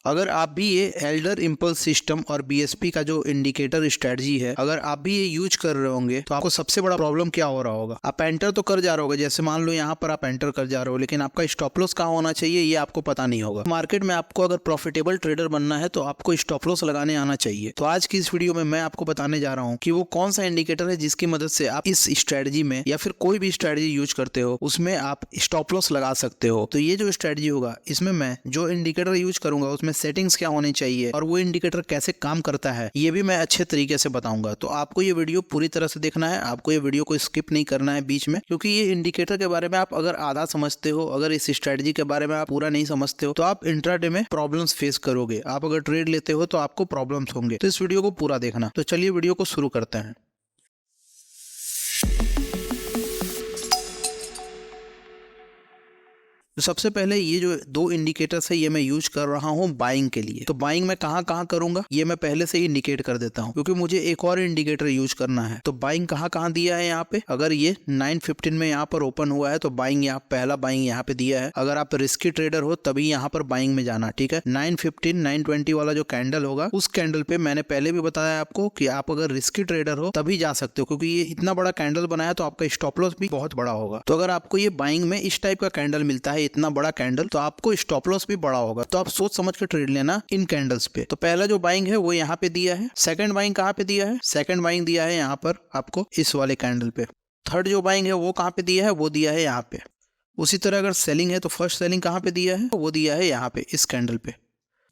अगर आप भी ये एल्डर इम्पल्स सिस्टम और बीएसपी का जो इंडिकेटर स्ट्रेटजी है, अगर आप भी ये यूज कर रहे होंगे तो आपको सबसे बड़ा प्रॉब्लम क्या हो रहा होगा, आप एंटर तो कर जा रहे होगे, जैसे मान लो यहाँ पर आप एंटर कर जा रहे हो, लेकिन आपका स्टॉप लॉस कहाँ होना चाहिए ये आपको पता नहीं होगा। मार्केट में आपको अगर प्रॉफिटेबल ट्रेडर बनना है तो आपको स्टॉप लॉस लगाने आना चाहिए। तो आज की इस वीडियो में मैं आपको बताने जा रहा हूँ कि वो कौन सा इंडिकेटर है जिसकी मदद से आप इस स्ट्रेटजी में या फिर कोई भी स्ट्रेटजी यूज करते हो उसमें आप स्टॉप लॉस लगा सकते हो। तो ये जो स्ट्रेटजी होगा इसमें मैं जो इंडिकेटर यूज करूंगा उसमें सेटिंग्स क्या होनी चाहिए और वो इंडिकेटर कैसे काम करता है ये भी मैं अच्छे तरीके से बताऊंगा। तो आपको ये वीडियो पूरी तरह से देखना है, आपको ये वीडियो को स्किप नहीं करना है बीच में, क्योंकि ये इंडिकेटर के बारे में आप अगर आधा समझते हो, अगर इस स्ट्रेटजी के बारे में आप पूरा नहीं समझते हो तो आप इंट्राडे में प्रॉब्लम्स फेस करोगे। आप अगर ट्रेड लेते हो तो आपको प्रॉब्लम्स होंगे। तो इस वीडियो को पूरा देखना। तो चलिए वीडियो को शुरू करते हैं। तो सबसे पहले ये जो दो इंडिकेटर्स है ये मैं यूज कर रहा हूँ बाइंग के लिए। तो बाइंग मैं कहाँ कहाँ करूंगा ये मैं पहले से ही इंडिकेट कर देता हूँ, क्योंकि मुझे एक और इंडिकेटर यूज करना है। तो बाइंग कहाँ कहाँ दिया है यहाँ पे, अगर ये 9:15 में यहाँ पर ओपन हुआ है तो बाइंग यहाँ पहला बाइंग यहाँ पे दिया है। अगर आप रिस्की ट्रेडर हो तभी यहाँ पर बाइंग में जाना, ठीक है। 9:15 9:20 वाला जो कैंडल होगा उस कैंडल पे मैंने पहले भी बताया आपको कि आप अगर रिस्की ट्रेडर हो तभी जा सकते हो, क्योंकि ये इतना बड़ा कैंडल बनाया तो आपका स्टॉप लॉस भी बहुत बड़ा होगा। तो अगर आपको ये बाइंग में इस टाइप का कैंडल मिलता है, इतना बड़ा कैंडल, तो आपको स्टॉप लॉस भी बड़ा होगा। तो आप सोच समझ के ट्रेड लेना इन कैंडल्स पे। तो पहला जो बाइंग है वो यहाँ पे दिया है। सेकंड बाइंग कहाँ पे दिया है, सेकंड बाइंग दिया है यहाँ पर आपको इस वाले कैंडल पे। थर्ड जो बाइंग है वो कहाँ पे दिया है, वो दिया है यहाँ पे। उसी तरह अगर सेलिंग है तो फर्स्ट सेलिंग कहाँ पे दिया है, वो दिया है यहाँ पे इस कैंडल पे।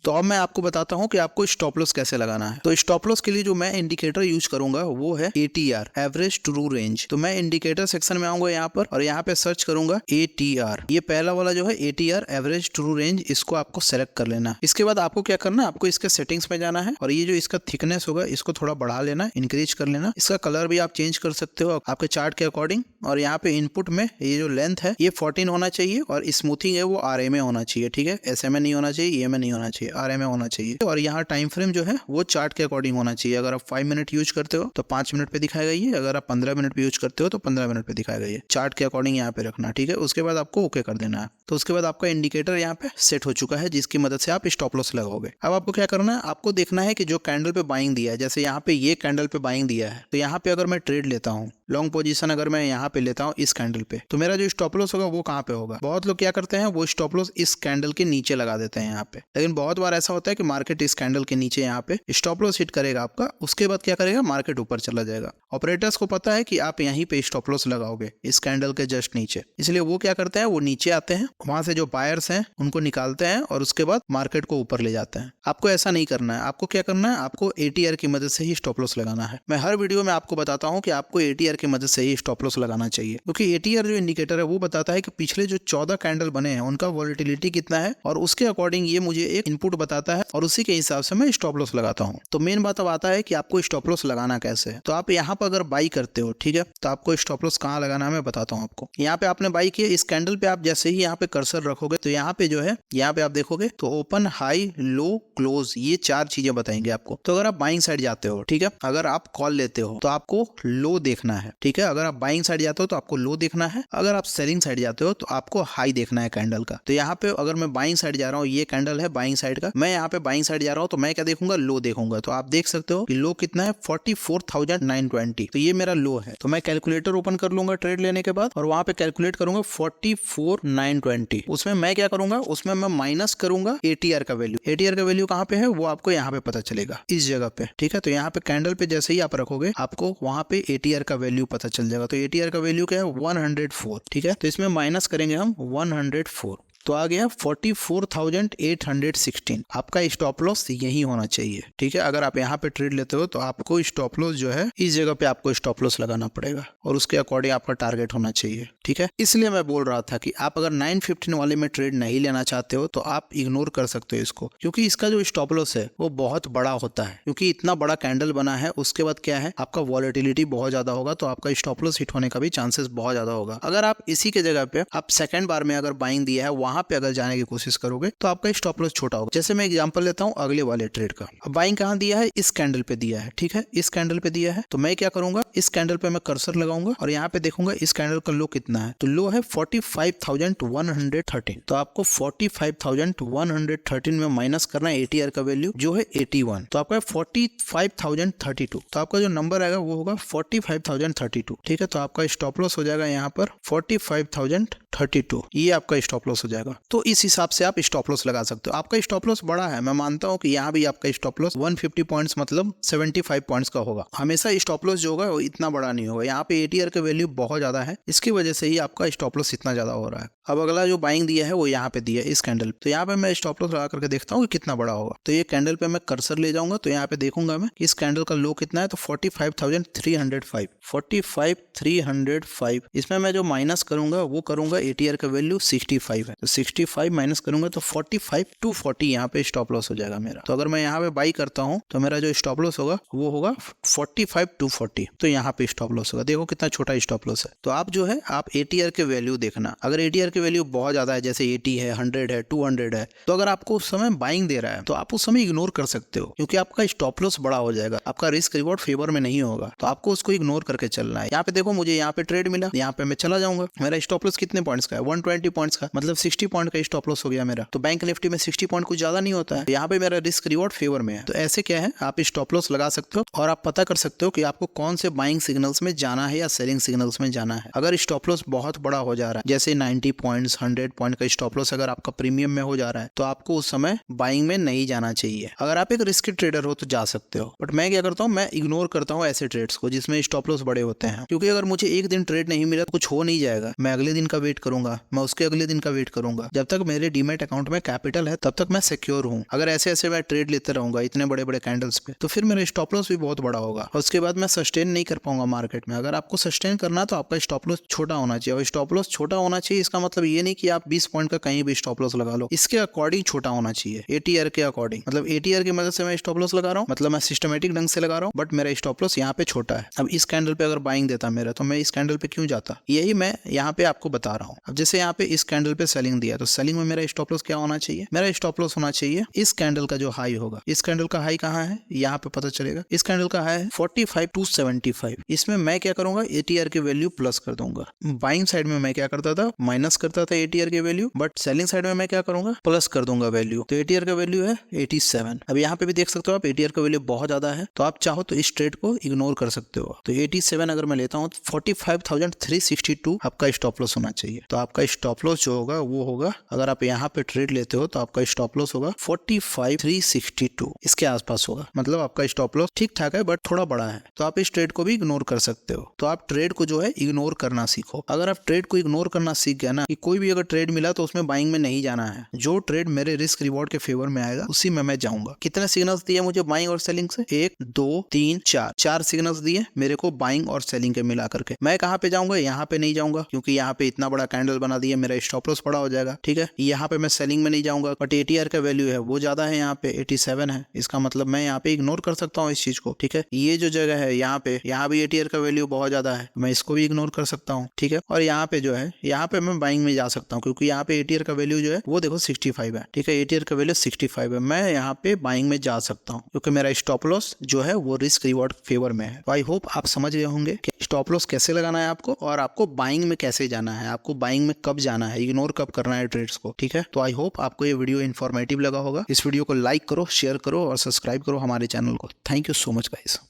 तो अब मैं आपको बताता हूं कि आपको स्टॉप लॉस कैसे लगाना है। तो स्टॉप लॉस के लिए जो मैं इंडिकेटर यूज करूंगा वो है ATR, एवरेज ट्रू रेंज। तो मैं इंडिकेटर सेक्शन में आऊंगा यहाँ पर और यहाँ पे सर्च करूंगा ATR। ये पहला वाला जो है ATR, एवरेज ट्रू रेंज, इसको आपको सेलेक्ट कर लेना। इसके बाद आपको क्या करना है, आपको इसके सेटिंग्स में जाना है और ये जो इसका थिकनेस होगा इसको थोड़ा बढ़ा लेना, इंक्रीज कर लेना। इसका कलर भी आप चेंज कर सकते हो आपके चार्ट के अकॉर्डिंग। और यहाँ पे इनपुट में ये जो लेंथ है ये 14 होना चाहिए और स्मूथिंग है वो RMA होना चाहिए, ठीक है। SMA नहीं होना चाहिए, EMA नहीं होना चाहिए, RMA होना चाहिए। और यहाँ टाइम फ्रेम जो है वो चार्ट के अकॉर्डिंग होना चाहिए। अगर आप 5 मिनट यूज करते हो तो 5 मिनट पे दिखाएगा ये, अगर आप 15 मिनट पे यूज करते हो तो 15 मिनट पे दिखाएगा ये। चार्ट के अकॉर्डिंग यहाँ पे रखना, ठीक है। उसके बाद आपको ओके कर देना है। तो उसके बाद आपका इंडिकेटर यहाँ पे सेट हो चुका है जिसकी मदद से आप स्टॉप लॉस लगाओगे। अब आपको क्या करना है, आपको देखना है कि जो कैंडल पे बाइंग दिया है, जैसे यहाँ पे ये कैंडल पे बाइंग दिया है, तो यहाँ पे अगर मैं ट्रेड लेता हूँ, लॉन्ग पोजीशन अगर मैं यहाँ पे लेता हूँ इस कैंडल पे, तो मेरा जो स्टॉप लॉस होगा वो कहाँ पे होगा। बहुत लोग क्या करते हैं, वो स्टॉप लॉस इस कैंडल के नीचे लगा देते हैं यहाँ पे। लेकिन बहुत बार ऐसा होता है कि मार्केट इस कैंडल के नीचे यहाँ पे स्टॉप लॉस हिट करेगा आपका, उसके बाद क्या करेगा, मार्केट ऊपर चला जाएगा। ऑपरेटर्स को पता है कि आप यहीं पे स्टॉप लॉस लगाओगे इस कैंडल के जस्ट नीचे, इसलिए वो क्या करते हैं, वो नीचे आते हैं, वहां से जो बायर्स हैं उनको निकालते हैं और उसके बाद मार्केट को ऊपर ले जाते हैं। आपको ऐसा नहीं करना है। आपको क्या करना है, आपको ATR की मदद से ही स्टॉप लॉस लगाना है। मैं हर वीडियो में आपको बताता हूँ कि आपको ATR की मदद से ही स्टॉप लॉस लगाना चाहिए, क्योंकि ATR जो इंडिकेटर है वो बताता है कि पिछले जो 14 कैंडल बने हैं उनका वॉलेटिलिटी कितना है और उसके अकॉर्डिंग ये मुझे एक इनपुट बताता है और उसी के हिसाब से मैं स्टॉप लॉस लगाता हूँ। तो मेन बात अब आता है कि आपको स्टॉप लॉस लगाना कैसे है। तो आप यहाँ पर अगर बाई करते हो, ठीक है, तो आपको स्टॉप लॉस कहाँ लगाना है मैं बताता हूँ आपको। यहाँ पे आपने बाई किया, इस कैंडल पे आप जैसे ही यहाँ पे कर्सर रखोगे तो यहाँ पे जो है, यहाँ पे आप देखोगे तो ओपन, हाई, लो, क्लोज, ये 4 चीजें बताएंगे आपको। तो अगर आप बाइंग साइड जाते हो, ठीक है, अगर आप कॉल लेते हो तो आपको लो देखना है, ठीक है। अगर आप बाइंग साइड जाते हो तो आपको लो देखना है। अगर आप सेलिंग साइड जाते हो तो आपको हाई देखना है कैंडल का। तो यहाँ पे अगर मैं बाइंग साइड जा रहा हूँ, ये कैंडल है बाइंग साइड का, मैं यहाँ पे बाइंग साइड जा रहा हूँ तो मैं क्या देखूंगा, लो देखूंगा। तो आप देख सकते हो कि लो कितना है, 44,920। तो ये मेरा लो है। तो मैं कैलकुलेटर ओपन कर लूंगा ट्रेड लेने के बाद और वहां पे कैलकुलेट करूंगा 44,920। उसमें मैं क्या करूंगा, उसमें मैं माइनस करूंगा ATR का वैल्यू। ATR का वैल्यू कहाँ पे है वो आपको यहाँ पे पता चलेगा, इस जगह पे, ठीक है। तो यहाँ पे कैंडल पे जैसे ही आप रखोगे आपको वहां पे ATR का वैल्यू पता चल जाएगा। तो ATR का वैल्यू क्या है, 104, ठीक है। तो इसमें माइनस करेंगे हम 104, तो आ गया 44,816। आपका स्टॉप लॉस यही होना चाहिए, ठीक है। अगर आप यहाँ पे ट्रेड लेते हो तो आपको स्टॉप लॉस जो है इस जगह पे आपको स्टॉप लॉस लगाना पड़ेगा और उसके अकॉर्डिंग आपका टारगेट होना चाहिए, ठीक है। इसलिए मैं बोल रहा था कि आप अगर 9:15 वाले में ट्रेड नहीं लेना चाहते हो तो आप इग्नोर कर सकते हो इसको, क्योंकि इसका जो स्टॉप लॉस है वो बहुत बड़ा होता है। क्योंकि इतना बड़ा कैंडल बना है, उसके बाद क्या है, आपका वॉलेटिलिटी बहुत ज्यादा होगा, तो आपका स्टॉप लॉस हिट होने का भी चांसेस बहुत ज्यादा होगा। अगर आप इसी के जगह पे आप सेकंड बार में अगर बाइंग दिया है वहां पे अगर जाने की कोशिश करोगे तो आपका स्टॉप लॉस छोटा होगा। जैसे मैं एग्जांपल लेता हूं अगले वाले ट्रेड का। अब बाइंग कहां दिया है, इस कैंडल पे दिया है, ठीक है, इस कैंडल पे दिया है। तो मैं क्या करूंगा, इस कैंडल पे मैं कर्सर लगाऊंगा और यहाँ पे देखूंगा इस कैंडल का लो कितना है। तो लो है 45,113। तो आपको 45,113 में माइनस करना है ATR का वैल्यू जो है 81। तो आपका 45,032। तो आपका जो नंबर आएगा वो होगा 45,032, ठीक है। तो आपका स्टॉप लॉस हो जाएगा यहाँ पर 45,032, ये आपका स्टॉप लॉस हो जाएगा। तो इस हिसाब से आप स्टॉप लॉस लगा सकते हो। आपका स्टॉप लॉस बड़ा है, मैं मानता हूँ कि यहाँ भी आपका स्टॉप लॉस 150 पॉइंट्स मतलब 75 पॉइंट्स का होगा। हमेशा स्टॉप लॉस जो होगा वो इतना बड़ा नहीं होगा। यहाँ पे ATR का वैल्यू बहुत ज्यादा है, इसकी वजह से ही आपका स्टॉप लॉस इतना ज्यादा हो रहा है। अब अगला जो बाइंग दिया है वो यहाँ पे दिया है इस कैंडल। तो यहाँ पे मैं स्टॉप लॉस लगा करके देखता हूँ कि कितना बड़ा होगा। तो ये कैंडल पे मैं कर्सर ले जाऊंगा, तो यहाँ पे देखूंगा मैं कि इस कैंडल का लो कितना है। तो 45,305, 45,305। इसमें मैं जो माइनस करूंगा वो करूंगा ATR का वैल्यू 65 है। तो 65 माइनस करूंगा तो 45,240 यहाँ पे स्टॉप लॉस हो जाएगा मेरा। तो अगर मैं यहाँ पे बाई करता हूँ तो मेरा जो स्टॉप लॉस होगा वो होगा 45,240। तो यहाँ पे स्टॉप लॉस होगा। देखो कितना छोटा स्टॉप लॉस है। तो आप जो है आप ATR के वैल्यू देखना। अगर ATR की वैल्यू बहुत ज्यादा है, जैसे 80 है, 100 है, 200 है, तो अगर आपको उस समय बाइंग दे रहा है तो आप उस समय इग्नोर कर सकते हो, क्योंकि आपका स्टॉप लॉस बड़ा हो जाएगा, आपका रिस्क रिवॉर्ड फेवर में नहीं होगा। तो आपको उसको इग्नोर करके चलना है। यहाँ पे देखो मुझे यहाँ पे ट्रेड मिला, यहाँ पे मैं चला जाऊंगा। मेरा स्टॉप लॉस कितने पॉइंट्स का है, 120 पॉइंट्स का, मतलब 60 पॉइंट का स्टॉप लॉस हो गया मेरा। तो बैंक निफ्टी में 60 पॉइंट कुछ ज्यादा नहीं होता है। यहाँ पे मेरा रिस्क रिवॉर्ड फेवर में है। तो ऐसे क्या है, आप स्टॉप लॉस लगा सकते हो और आप पता कर सकते हो कि आपको कौन से बाइंग सिग्नल्स में जाना है या सेलिंग सिग्नल्स में जाना है। अगर स्टॉप लॉस बहुत बड़ा हो जा रहा है, जैसे 90 पॉइंट्स, 100 पॉइंट का स्टॉप लॉस अगर आपका प्रीमियम में हो जा रहा है, तो आपको उस समय बाइंग में नहीं जाना चाहिए। अगर आप एक रिस्की ट्रेडर हो तो जा सकते हो, बट मैं क्या करता हूँ, मैं इग्नोर करता हूँ ऐसे ट्रेड्स को जिसमें स्टॉप लॉस बड़े होते हैं। क्योंकि अगर मुझे एक दिन ट्रेड नहीं मिला तो कुछ हो नहीं जाएगा। मैं अगले दिन का वेट करूंगा, मैं उसके अगले दिन का वेट करूंगा। जब तक मेरे डीमैट अकाउंट में कैपिटल है तब तक मैं सिक्योर हूँ। अगर ऐसे ऐसे मैं ट्रेड लेते रहूंगा इतने बड़े बड़े कैंडल्स पे, तो फिर मेरा स्टॉप लॉस भी बहुत बड़ा होगा और उसके बाद मैं सस्टेन नहीं कर पाऊंगा मार्केट में। अगर आपको सस्टेन करना तो आपका स्टॉप लॉस छोटा होना चाहिए। और स्टॉप लॉस छोटा होना चाहिए इसका मतलब ये नहीं कि आप 20 पॉइंट का कहीं भी स्टॉप लॉस लगा लो, इसके अकॉर्डिंग छोटा होना चाहिए, ATR के अकॉर्डिंग। मतलब ATR की मदद से मैं स्टॉप लॉस लगा रहा हूँ, मतलब मैं सिस्टमेटिक ढंग से लगा रहा हूँ, बट मेरा स्टॉप लॉस यहाँ पे छोटा है। अब इस कैंडल पे अगर बाइंग देता मेरा, तो मैं इस कैंडल पे क्यों जाता, यही मैं यहाँ पे आपको बता रहा हूँ। अब जैसे यहाँ पे इस कैंडल पे सेलिंग दिया, तो सेलिंग में मेरा स्टॉप लॉस क्या होना चाहिए, मेरा स्टॉप लॉस होना चाहिए इस कैंडल का जो हाई होगा। इस कैंडल का हाई कहाँ है, यहाँ पे पता चलेगा। इस कैंडल का हाई है 45,275। इसमें मैं क्या करूंगा, ATR की वैल्यू प्लस कर दूंगा। बाइंग साइड में मैं क्या करता था, माइनस करता था ATR की वैल्यू, बट सेलिंग साइड में मैं क्या करूंगा, प्लस कर दूंगा वैल्यू। तो ATR का वैल्यू है 87। अब यहाँ पे भी देख सकते हो आप, ATR का वैल्यू बहुत ज्यादा है, तो आप चाहो तो इस ट्रेड को इग्नोर कर सकते हो। तो 87 अगर मैं लेता हूँ तो 45,362 आपका स्टॉप लॉस होना चाहिए। तो आपका स्टॉप लॉस जो होगा वो होगा, अगर आप यहाँ पे ट्रेड लेते हो तो आपका स्टॉप लॉस होगा 45,362, इसके आसपास होगा। मतलब आपका स्टॉप लॉस ठीक ठाक है बट थोड़ा बड़ा है, तो आप इस ट्रेड को भी इग्नोर कर सकते हो। तो आप ट्रेड को जो है इग्नोर करना सीखो। अगर आप ट्रेड को इग्नोर करना सीख गया ना, कि कोई भी अगर ट्रेड मिला तो उसमें बाइंग में नहीं जाना है, जो ट्रेड मेरे रिस्क रिवॉर्ड के फेवर में आएगा उसी में मैं जाऊंगा। कितने सिग्नल्स दिए मुझे बाइंग और सेलिंग से, 1 2 3 4 सिग्नल्स दिए मेरे को बाइंग और सेलिंग के मिला करके। मैं कहाँ पे जाऊंगा, यहाँ पे नहीं जाऊंगा, क्योंकि यहाँ पे इतना बड़ा कैंडल बना दिया, मेरा स्टॉप लॉस बड़ा हो जाएगा, ठीक है। यहाँ पे मैं सेलिंग में नहीं जाऊंगा, बट ATR का वैल्यू है वो ज्यादा है, यहाँ पे 87 है, इसका मतलब मैं यहाँ पे इग्नोर कर सकता हूँ इस चीज को, ठीक है। ये जो जगह है यहाँ पे, यहाँ भी ATR का वैल्यू बहुत ज्यादा है, मैं इसको भी इग्नोर कर सकता हूँ, ठीक है। और यहाँ पे जो है, यहाँ पे मैं बाइंग में जा सकता हूँ, क्योंकि यहाँ पे ATR का वैल्यू जो है वो देखो 65 है, ठीक है। ATR का वैल्यू 65 है, मैं यहाँ पे बाइंग में जा सकता हूँ, क्योंकि मेरा स्टॉप लॉस जो है वो रिस्क रिवॉर्ड फेवर में है। तो आई होप आप समझ गए होंगे कि स्टॉप लॉस कैसे लगाना है आपको, और आपको बाइंग में कैसे जाना है, आपको बाइंग में कब जाना है, इग्नोर कब करना है ट्रेड्स को, ठीक है। तो आई होप आपको ये वीडियो इन्फॉर्मेटिव लगा होगा। इस वीडियो को लाइक करो, शेयर करो और सब्सक्राइब करो हमारे चैनल को। Thank you so much guys.